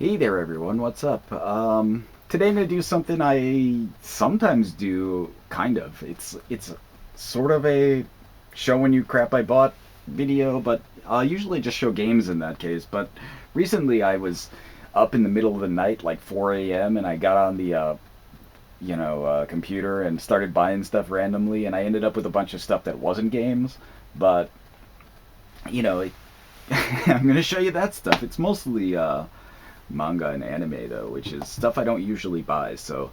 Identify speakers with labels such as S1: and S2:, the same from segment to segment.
S1: Hey there, everyone. What's up? Today I'm gonna do something I sometimes do, kind of. It's sort of a showing you crap I bought video, but I'll usually just show games in that case. But recently I was up in the middle of the night, like 4 a.m., and I got on the computer and started buying stuff randomly, and I ended up with a bunch of stuff that wasn't games, but you know, it, I'm gonna show you that stuff. It's mostly manga and anime though, which is stuff I don't usually buy. So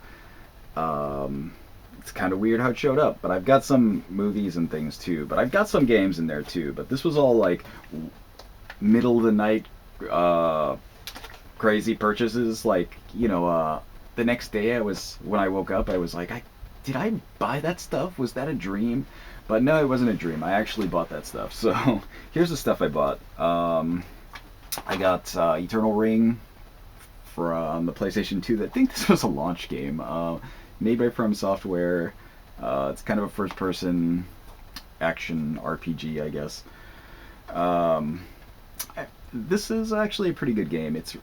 S1: um, it's kind of weird how it showed up. But I've got some movies and things too. But I've got some games in there too. But this was all like middle of the night uh, crazy purchases. Like the next day when I woke up, I was like, did I buy that stuff? Was that a dream? But no, it wasn't a dream. I actually bought that stuff. So here's the stuff I bought. I got Eternal Ring from the PlayStation 2. I think this was a launch game, made by From Software. It's kind of a first-person action RPG, I guess. Um, this is actually a pretty good game. It's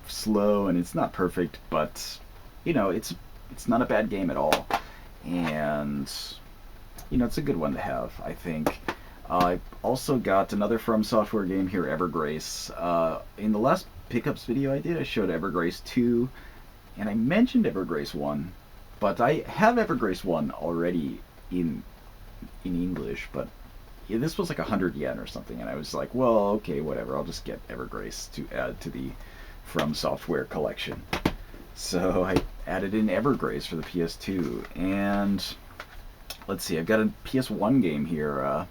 S1: slow and it's not perfect, but it's not a bad game at all, and it's a good one to have, I think. I also got another From Software game here, Evergrace. In the last pickups video I did, I showed Evergrace 2, and I mentioned Evergrace 1, but I have Evergrace 1 already in English, but yeah, this was like 100 yen or something, and I was like, well, okay, whatever, I'll just get Evergrace to add to the From Software collection. So I added in Evergrace for the PS2, and let's see, I've got a PS1 game here.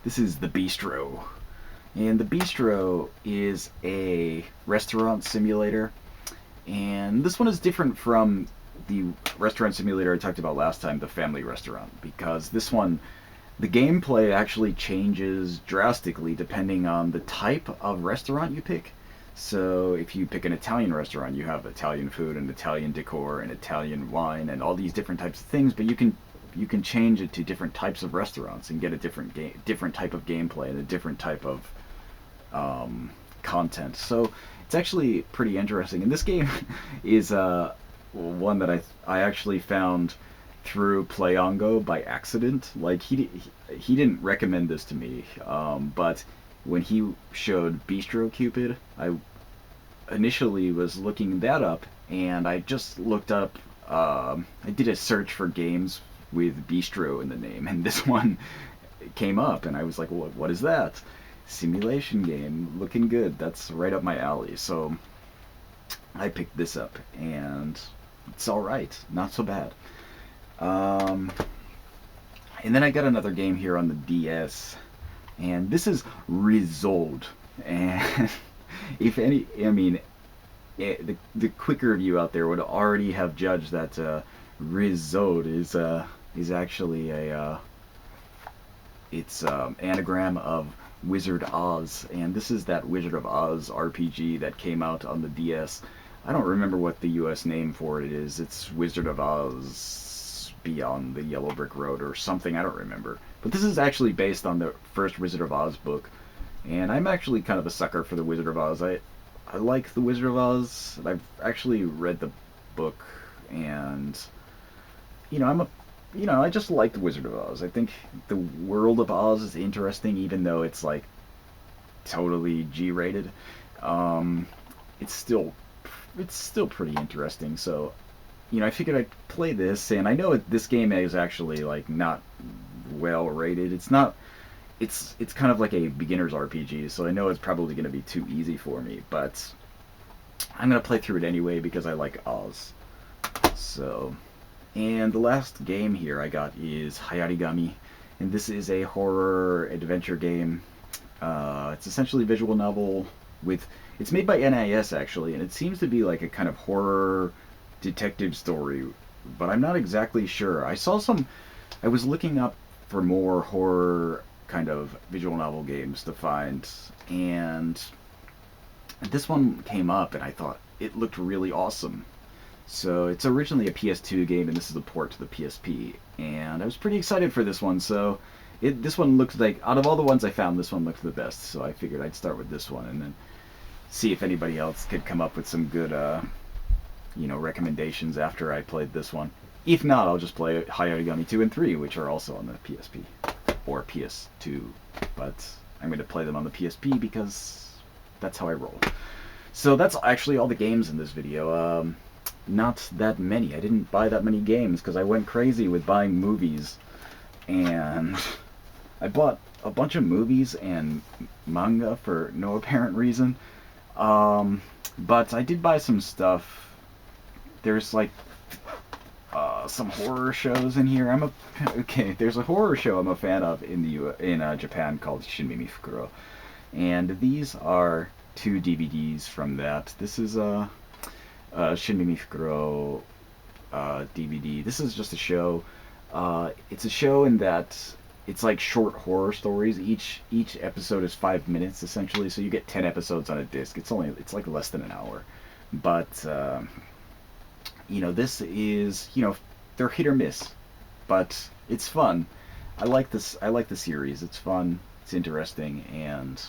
S1: This is The Bistro. And The Bistro is a restaurant simulator. And this one is different from the restaurant simulator I talked about last time, the family restaurant, because this one, the gameplay actually changes drastically depending on the type of restaurant you pick. So if you pick an Italian restaurant, you have Italian food and Italian decor and Italian wine and all these different types of things, but you can change it to different types of restaurants and get a different type of gameplay and a different type of content. So it's actually pretty interesting. And this game is one that I actually found through Playongo by accident. Like he didn't recommend this to me, but when he showed Bistro Cupid, I initially was looking that up, and I just looked up. I did a search for games with bistro in the name, and this one came up, and I was like, what is that? Simulation game, looking good. That's right up my alley. So I picked this up, and it's all right, not so bad. Um, and then I got another game here on the DS, and this is Resolved. And if any, I mean, the quicker review out there would already have judged that Resolved is actually a it's anagram of Wizard Oz, and this is that Wizard of Oz RPG that came out on the DS. I don't remember what the U.S. name for it is. It's Wizard of Oz Beyond the Yellow Brick Road or something. I don't remember. But this is actually based on the first Wizard of Oz book, and I'm actually kind of a sucker for the Wizard of Oz. I like the Wizard of Oz. I've actually read the book, and I just like the Wizard of Oz. I think the world of Oz is interesting, even though it's like totally G-rated. Um, it's still pretty interesting. So, I figured I'd play this, and I know this game is actually like not well rated. It's not. It's kind of like a beginner's RPG, so I know it's probably going to be too easy for me, but I'm going to play through it anyway because I like Oz. So, and the last game here I got is Hayarigami, and this is a horror adventure game. It's essentially a visual novel with. It's made by NIS actually, and it seems to be like a kind of horror detective story, but I'm not exactly sure. I was looking up for more horror kind of visual novel games to find, and this one came up, and I thought it looked really awesome. So it's originally a PS2 game, and this is a port to the PSP, and I was pretty excited for this one. So this one looked like, out of all the ones I found, this one looked the best. So I figured I'd start with this one and then see if anybody else could come up with some good, recommendations after I played this one. If not, I'll just play Hayarigami 2 and 3, which are also on the PSP or PS2. But I'm going to play them on the PSP because that's how I roll. So that's actually all the games in this video. Not that many. I didn't buy that many games because I went crazy with buying movies. And I bought a bunch of movies and manga for no apparent reason. But I did buy some stuff. There's like some horror shows in here. There's a horror show I'm a fan of in Japan called Shinmimi Fukuro, and these are 2 DVDs from that. This is a Shinmimi Fukuro DVD. This is just a show. It's a show in that it's like short horror stories. Each episode is 5 minutes essentially, so you get 10 episodes on a disc. It's like less than an hour, but this is they're hit or miss, but it's fun. I like this. I like the series. It's fun. It's interesting, and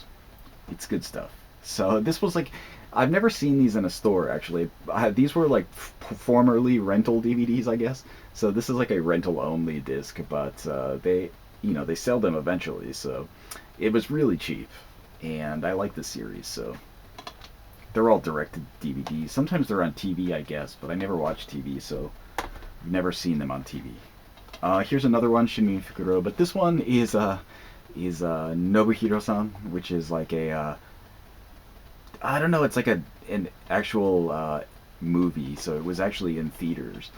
S1: it's good stuff. So this was like, I've never seen these in a store actually. These were like formerly rental DVDs, I guess. So this is like a rental only disc, but they sell them eventually. So it was really cheap, and I like the series. So they're all directed DVDs. Sometimes they're on TV, I guess, but I never watch TV, so I've never seen them on TV. Here's another one, Shinmimi Fukuro, but this one is Nobuhiro-san, which is like a I don't know, it's like an actual movie, so it was actually in theaters,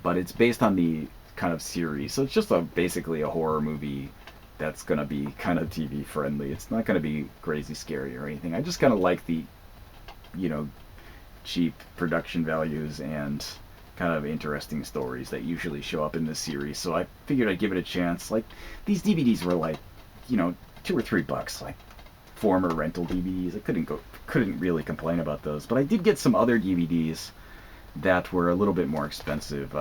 S1: but it's based on the kind of series, so it's just basically a horror movie that's gonna be kind of TV friendly. It's not gonna be crazy scary or anything. I just kind of like the cheap production values and kind of interesting stories that usually show up in this series, so I figured I'd give it a chance. Like, these DVDs were like, $2 or $3, like former rental DVDs. I couldn't really complain about those, but I did get some other DVDs that were a little bit more expensive.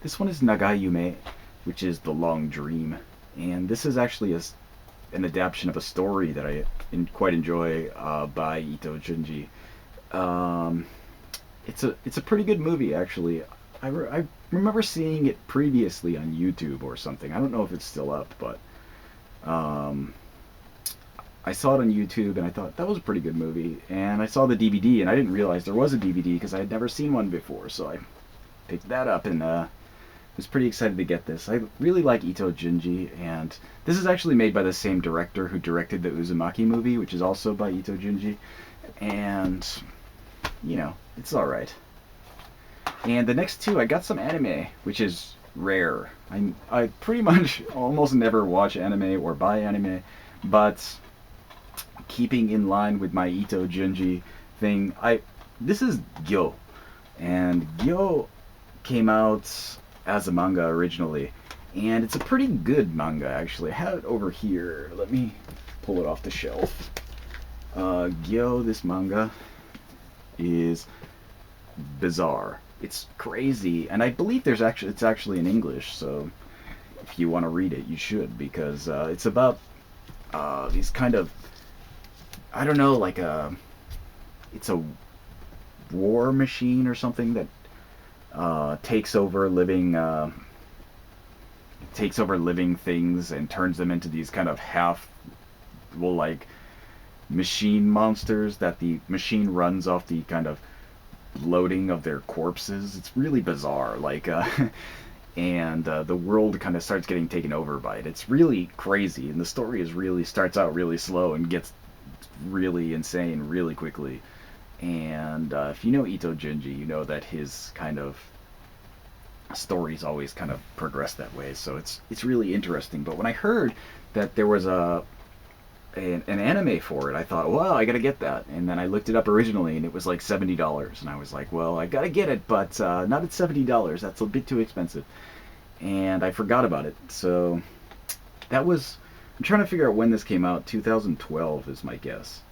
S1: This one is Nagai Yume, which is The Long Dream, and this is actually an adaptation of a story that I quite enjoy by Ito Junji. It's a pretty good movie, actually. I remember seeing it previously on YouTube or something. I don't know if it's still up, but I saw it on YouTube and I thought that was a pretty good movie. And I saw the DVD and I didn't realize there was a DVD because I had never seen one before. So I picked that up and was pretty excited to get this. I really like Ito Junji, and this is actually made by the same director who directed the Uzumaki movie, which is also by Ito Junji. And it's alright. And the next 2, I got some anime, which is rare. I pretty much almost never watch anime or buy anime, but keeping in line with my Ito Junji thing, this is Gyo, and Gyo came out as a manga originally, and it's a pretty good manga actually. I have it over here. Let me pull it off the shelf. Gyo, this manga, is bizarre. It's crazy, and I believe it's actually in English, so if you want to read it, you should, because it's about these kind of, I don't know, like it's a war machine or something that takes over living things and turns them into these kind of like machine monsters that the machine runs off the kind of loading of their corpses. It's really bizarre, like and the world kind of starts getting taken over by it. It's really crazy, and the story starts out really slow and gets really insane really quickly. And if you know Ito Junji, you know that his kind of stories always kind of progress that way. So it's really interesting. But when I heard that there was an anime for it, I thought, well, I gotta get that. And then I looked it up originally, and it was like $70, and I was like, well, I gotta get it, but not at $70. That's a bit too expensive. And I forgot about it. So that was, I'm trying to figure out when this came out. 2012 is my guess.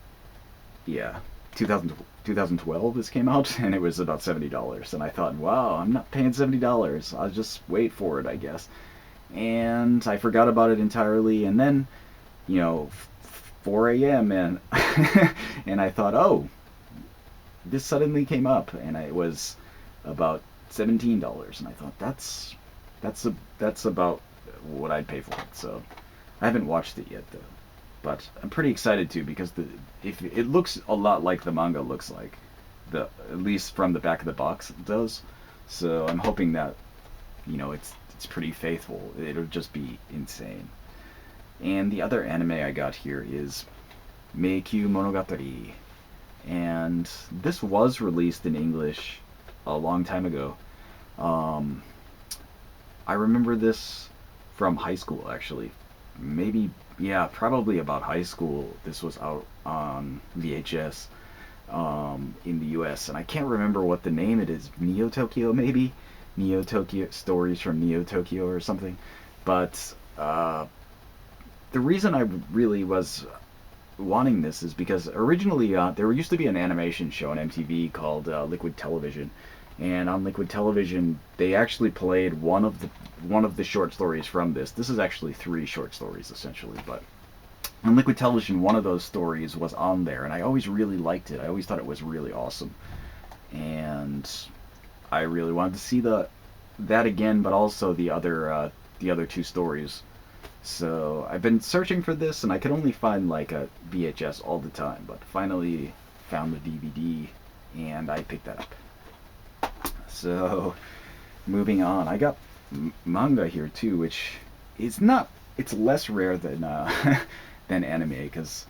S1: Yeah, 2012 this came out, and it was about $70. And I thought, wow, I'm not paying $70. I'll just wait for it, I guess. And I forgot about it entirely. And then, 4 a.m. and and I thought, oh, this suddenly came up, and it was about $17, and I thought that's about what I'd pay for it. So I haven't watched it yet though, but I'm pretty excited too because if it looks a lot like the manga looks like, the at least from the back of the box it does. So I'm hoping that it's pretty faithful. It'll just be insane. And the other anime I got here is Meikyu Monogatari, and this was released in English a long time ago. Um, I remember this from high school actually. Maybe, yeah, probably about high school. This was out on VHS in the US, and I can't remember what the name it is. Neo Tokyo, maybe? Neo Tokyo, Stories from Neo Tokyo or something. But the reason I really was wanting this is because originally there used to be an animation show on MTV called Liquid Television, and on Liquid Television they actually played one of the short stories from this. This is actually three short stories essentially, but on Liquid Television one of those stories was on there, and I always really liked it. I always thought it was really awesome, and I really wanted to see that again, but also the other two stories. So I've been searching for this, and I could only find like a VHS all the time, but finally found the DVD, and I picked that up. So moving on, I got manga here too, which is not. It's less rare than than anime, because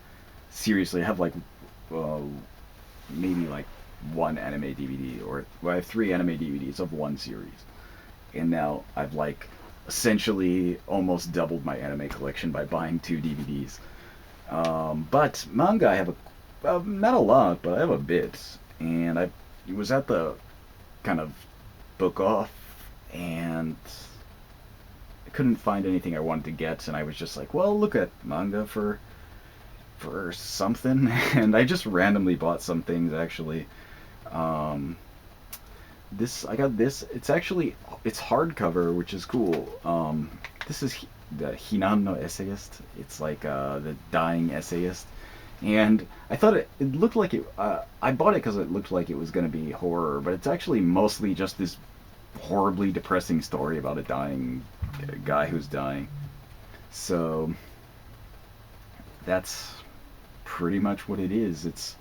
S1: seriously, I have like uh, maybe like one anime DVD, or well, I have three anime DVDs of one series, and now I've like essentially almost doubled my anime collection by buying two DVDs. But manga, I have not a lot, but I have a bit, and I was at the kind of book off, and I couldn't find anything I wanted to get, and I was just like, well, look at manga for something, and I just randomly bought some things actually. Um, I got this. It's hardcover, which is cool. This is the Hinan no Essayist. It's like the dying essayist, and I thought it looked like it. I bought it because it looked like it was going to be horror, but it's actually mostly just this horribly depressing story about a guy who's dying. So that's pretty much what it is.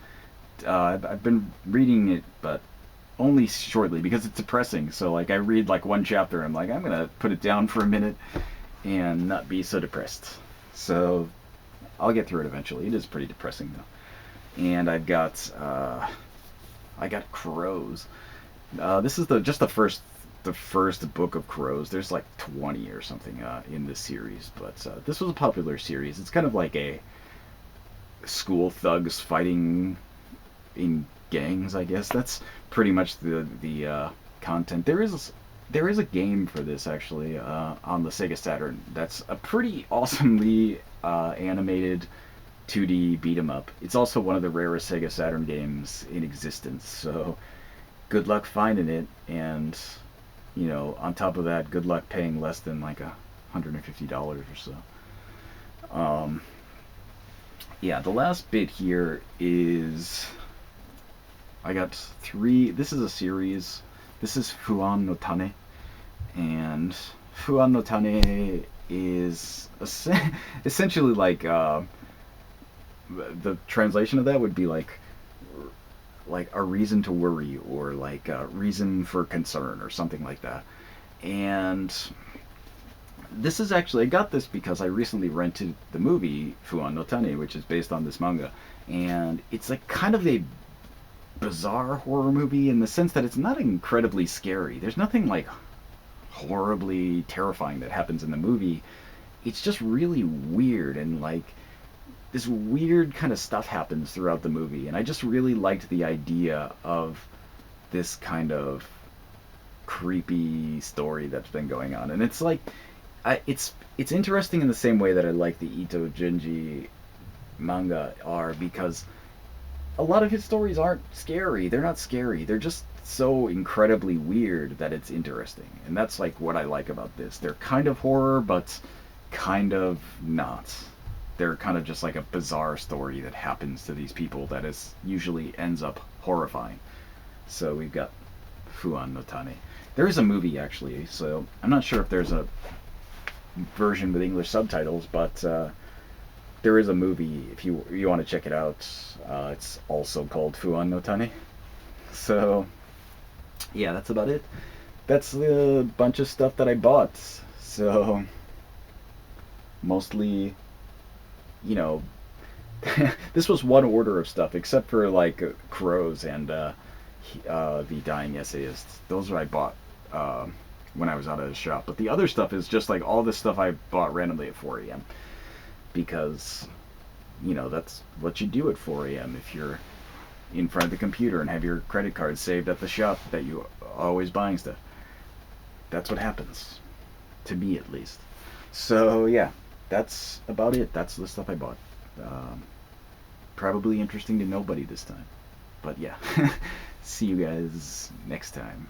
S1: I've been reading it, but only shortly because it's depressing. So like I read like one chapter, and I'm like, I'm gonna put it down for a minute and not be so depressed. So I'll get through it eventually. It is pretty depressing though. And I got Crows. This is just the first book of Crows. There's like 20 or something in this series, but this was a popular series. It's kind of like a school thugs fighting in gangs, I guess. That's pretty much the content. There is a game for this actually on the Sega Saturn. That's a pretty awesomely animated 2D beat 'em up. It's also one of the rarest Sega Saturn games in existence. So good luck finding it, and on top of that, good luck paying less than like $150 or so. Um, yeah, the last bit here is I got three. This is a series. This is Fuan no Tane, and Fuan no Tane is essentially like the translation of that would be like a reason to worry, or like a reason for concern, or something like that. And this is actually, I got this because I recently rented the movie Fuan no Tane, which is based on this manga, and it's like kind of a bizarre horror movie in the sense that it's not incredibly scary. There's nothing like horribly terrifying that happens in the movie. It's just really weird, and like this weird kind of stuff happens throughout the movie, and I just really liked the idea of this kind of creepy story that's been going on. And it's like it's interesting in the same way that I like the Ito Junji manga are, because a lot of his stories aren't scary. They're not scary. They're just so incredibly weird that it's interesting. And that's like what I like about this. They're kind of horror, but kind of not. they're kind of just like a bizarre story that happens to these people that is usually ends up horrifying. So we've got Fuan no Tane. There is a movie actually, so I'm not sure if there's a version with English subtitles, but there is a movie if you want to check it out. It's also called Fuan no Tane. So yeah, that's about it. That's the bunch of stuff that I bought. So mostly, you know, this was one order of stuff, except for like Crows and the Dying Essayist. Those I bought when I was out of the shop. But the other stuff is just like all this stuff I bought randomly at 4 a.m. Because, that's what you do at 4 a.m. if you're in front of the computer and have your credit card saved at the shop that you always buying stuff. That's what happens. To me, at least. So, yeah. That's about it. That's the stuff I bought. Probably interesting to nobody this time. But yeah. See you guys next time.